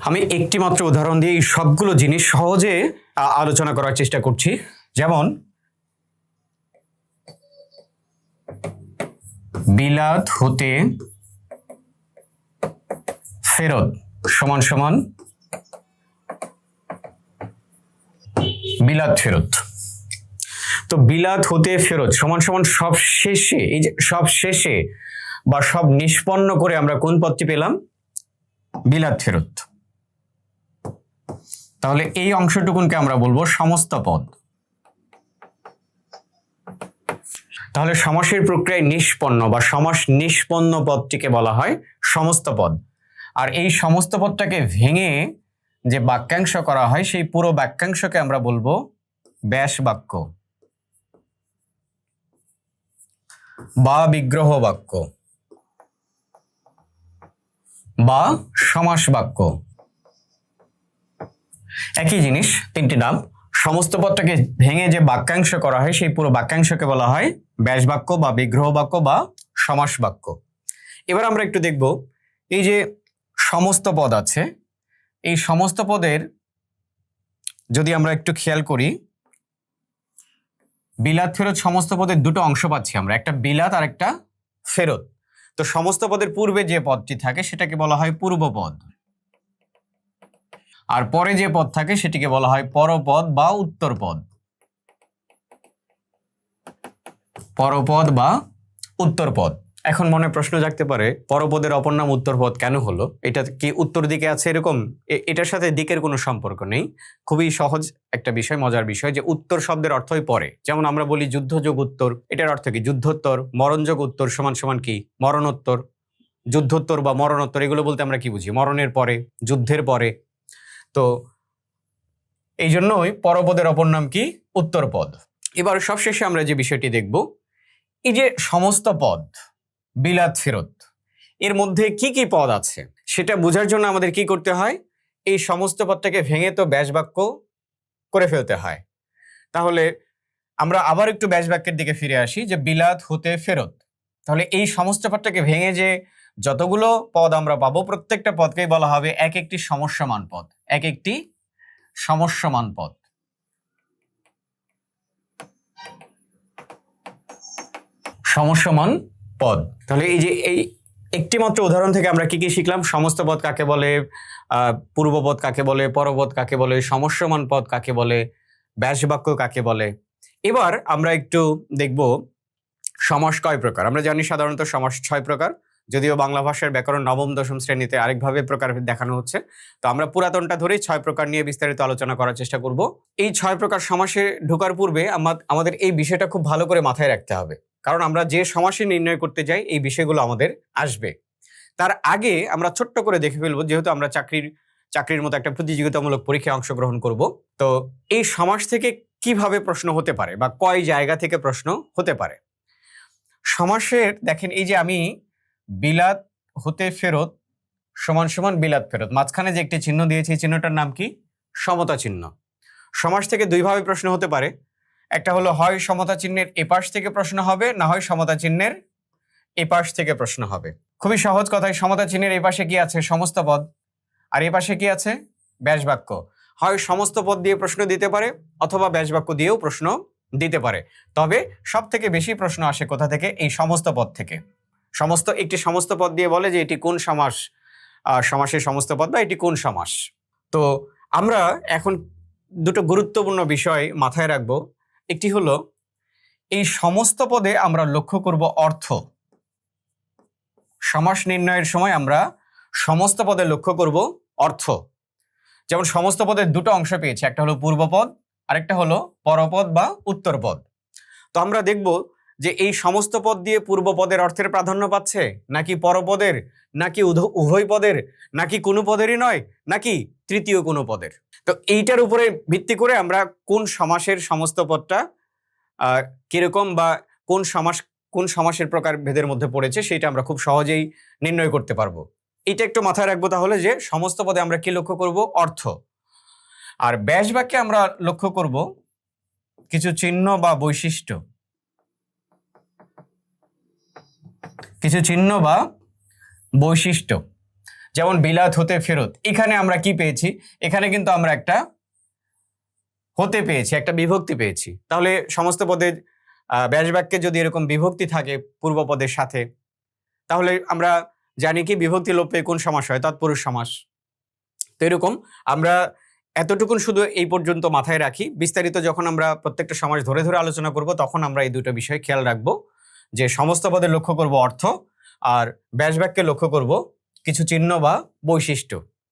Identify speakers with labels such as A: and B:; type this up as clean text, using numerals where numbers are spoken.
A: আমি একটি মাত্র উদাহরণ দিয়ে এই সবগুলো জিনিস সহজে আলোচনা করার চেষ্টা করছি। যেমন বিলাত হতে ফেরত সমান সমান বিলাত ফেরত। তো বিলাত হতে ফেরত সমান সমান সব শেষে, এই যে সব শেষে বা সব নিষ্পন্ন করে আমরা কোন পদটি পেলাম? বিলাত ফেরত। তাহলে এই অংশটুকুনকে আমরা বলবো সমস্ত পদ। তাহলে সমাসের প্রক্রিয়ায় নিষ্পন্ন বা সমাস নিষ্পন্ন পদটিকে বলা হয় সমস্ত পদ। আর এই সমস্ত পদটাকে ভেঙে যে বাক্যাংশ করা হয় সেই পুরো বাক্যাংশকে আমরা বলবো ব্যাস বাক্য বা বিগ্রহ বাক্য বা সমাস বাক্য। একই জিনিস, তিনটি নাম। সমস্ত পদটাকে ভেঙে যে বাক্যাংশ করা হয় সেই পুরো বাক্যাংশকে বলা হয় ব্যাস বাক্য বা বিগ্রহ বাক্য বা সমাস বাক্য। এবার আমরা একটু দেখব এই যে সমস্ত পদ আছে, এই সমস্ত পদের যদি আমরা একটু খেয়াল করি, বিলাত ফেরত সমস্ত পদের দুটো অংশ পাচ্ছি আমরা, একটা বিলাত আর একটা ফেরত। তো সমস্ত পদের পূর্বে যে পদটি থাকে সেটাকে বলা হয় পূর্বপদ, আর পরে যে পদ থাকে সেটিকে বলা হয় পরপদ বা উত্তরপদ। পরপদ বা উত্তরপদ। এখন মনে প্রশ্ন জাগতে পারে, পরপদের অপর নাম উত্তরপদ কেন হলো? এটা কি উত্তর দিকে আছে এরকম? এটার সাথে দিকের কোনো সম্পর্ক নেই। খুবই সহজ একটা বিষয়, মজার বিষয়, যে উত্তর শব্দের অর্থই পরে। যেমন আমরা বলি যুদ্ধযোগ উত্তর, এটার অর্থ কি? যুদ্ধোত্তর। মরণযোগ উত্তর সমান সমান কি? মরণোত্তর। যুদ্ধোত্তর বা মরণোত্তর এগুলো বলতে আমরা কি বুঝি? মরণের পরে, যুদ্ধের পরে। তো এই জন্যই পরপদের অপর নাম কি? উত্তরপদ। এবার সবশেষে আমরা যে বিষয়টি দেখব, এই যে সমস্ত পদ বিলাত ফেরত, এর মধ্যে কি কি পদ আছে সেটা বোঝার জন্য আমাদের কি করতে হয়? এই সমস্ত পদটাকে ভেঙে তো ব্যাস বাক্য করে ফেলতে হয়। তাহলে আমরা আবার একটু ব্যাস বাক্যের দিকে ফিরে আসি, যে বিলাত হতে ফেরত। তাহলে এই সমস্ত পদটাকে ভেঙে যে যতগুলো পদ আমরা পাবো, প্রত্যেকটা পদকেই বলা হবে এক একটি সমস্যমান পদ। এক একটি সমস্যমান পদ। সমস্যমান পদ। তাহলে এই যে এই একটি মাত্র উদাহরণ থেকে আমরা কি কি শিখলাম? সমস্ত পদ কাকে বলে, পূর্বপদ কাকে বলে, পরপদ কাকে বলে, সমস্যমান পদ কাকে বলে, ব্যাস বাক্য কাকে বলে। এবার আমরা একটু দেখব সমাস কয় প্রকার। আমরা জানি সাধারণত সমাস 6 প্রকার, যদিও বাংলা ভাষার ব্যাকরণ নবম দশম শ্রেণীতে আরেকভাবে প্রকার দেখানো হচ্ছে। তো আমরা পুরাতনটা ধরেই 6 প্রকার নিয়ে বিস্তারিত আলোচনা করার চেষ্টা করব। এই 6 প্রকার সমাসে ঢোকার পূর্বে আমাদের এই বিষয়টা খুব ভালো করে মাথায় রাখতে হবে, কারণ আমরা যে সমাসই নির্ণয় করতে যাই এই বিষয়গুলো আমাদের আসবে। তার আগে আমরা ছোট্ট করে দেখে ফেলবো, যেহেতু আমরা চাকরির মতো একটা প্রতিযোগিতামূলক পরীক্ষায় অংশগ্রহণ করব, তো এই সমাস থেকে কিভাবে প্রশ্ন হতে পারে বা কয় জায়গা থেকে প্রশ্ন হতে পারে। সমাসের দেখেন, এই যে আমি বিলাত হতে ফেরত সমান সমান বিলাত ফেরত, মাঝখানে যে একটি চিহ্ন দিয়েছি চিহ্নটার নাম কি? সমতা চিহ্ন। সমাস থেকে দুইভাবে প্রশ্ন হতে পারে। একটা হলো হয় সমতা চিহ্নের এপাশ থেকে প্রশ্ন হবে, না হয় সমতা চিহ্নের এপাশ থেকে প্রশ্ন হবে। খুবই সহজ কথায়, সমতা চিহ্নের এপাশে কি আছে? সমস্ত পদ। আর এপাশে কি আছে? ব্যাস বাক্য। হয় সমস্ত পদ দিয়ে প্রশ্ন দিতে পারে অথবা ব্যাস বাক্য দিয়েও প্রশ্ন দিতে পারে। তবে সব থেকে বেশি প্রশ্ন আসে কোথা থেকে? এই সমস্ত পদ থেকে। একটি সমস্ত পদ দিয়ে বলে যে এটি কোন সমাস, সমাসের সমস্ত পদ, বা এটি কোন সমাস। তো আমরা এখন দুটো গুরুত্বপূর্ণ বিষয় মাথায় রাখবো। একটি হলো, এই সমস্ত পদে আমরা লক্ষ্য করব অর্থ। সমাস নির্ণয়ের সময় আমরা সমস্ত পদে লক্ষ্য করব অর্থ। যেমন সমস্ত পদের দুটো অংশ পেয়েছি, একটা হলো পূর্বপদ, আরেকটা হলো পরপদ বা উত্তরপদ। তো আমরা দেখব যে এই সমস্ত পদ দিয়ে পূর্বপদের অর্থের প্রাধান্য পাচ্ছে, নাকি পরপদের, নাকি উভয় পদের, নাকি কোনো পদেরই নয়, নাকি তৃতীয় কোনো পদের। তো এইটার উপরে ভিত্তি করে আমরা কোন সমাসের সমস্ত পদটা কিরকম বা কোন সমাসের প্রকার ভেদের মধ্যে পড়েছে সেটা আমরা খুব সহজেই নির্ণয় করতে পারবো। এটা একটু মাথায় রাখবো তাহলে, যে সমস্ত পদে আমরা কি লক্ষ্য করব? অর্থ। আর ব্যাস বাক্যে আমরা লক্ষ্য করব কিছু চিহ্ন বা বৈশিষ্ট্য। কিছু চিহ্ন বা বৈশিষ্ট্য। যেমন বিলাত হতে ফেরত, এখানে আমরা কি পেয়েছি? এখানে কিন্তু আমরা একটা হতে পেয়েছি, একটা বিভক্তি পেয়েছি। তাহলে সমস্ত পদের ব্যাস বাক্যে যদি এরকম বিভক্তি থাকে পূর্বপদের সাথে, তাহলে আমরা জানি কি বিভক্তি লোপ পেয়ে কোন সমাস হয়? তৎপুরুষ সমাস। তো এরকম আমরা এতটুকুন শুধু এই পর্যন্ত মাথায় রাখি। বিস্তারিত যখন আমরা প্রত্যেকটা সমাস ধরে ধরে আলোচনা করব, তখন আমরা এই দুটো বিষয় খেয়াল রাখবো, যে সমস্ত পদে লক্ষ্য করব অর্থ, আর ব্যাস বাক্যে লক্ষ্য করব কিছু চিহ্ন বা বৈশিষ্ট্য।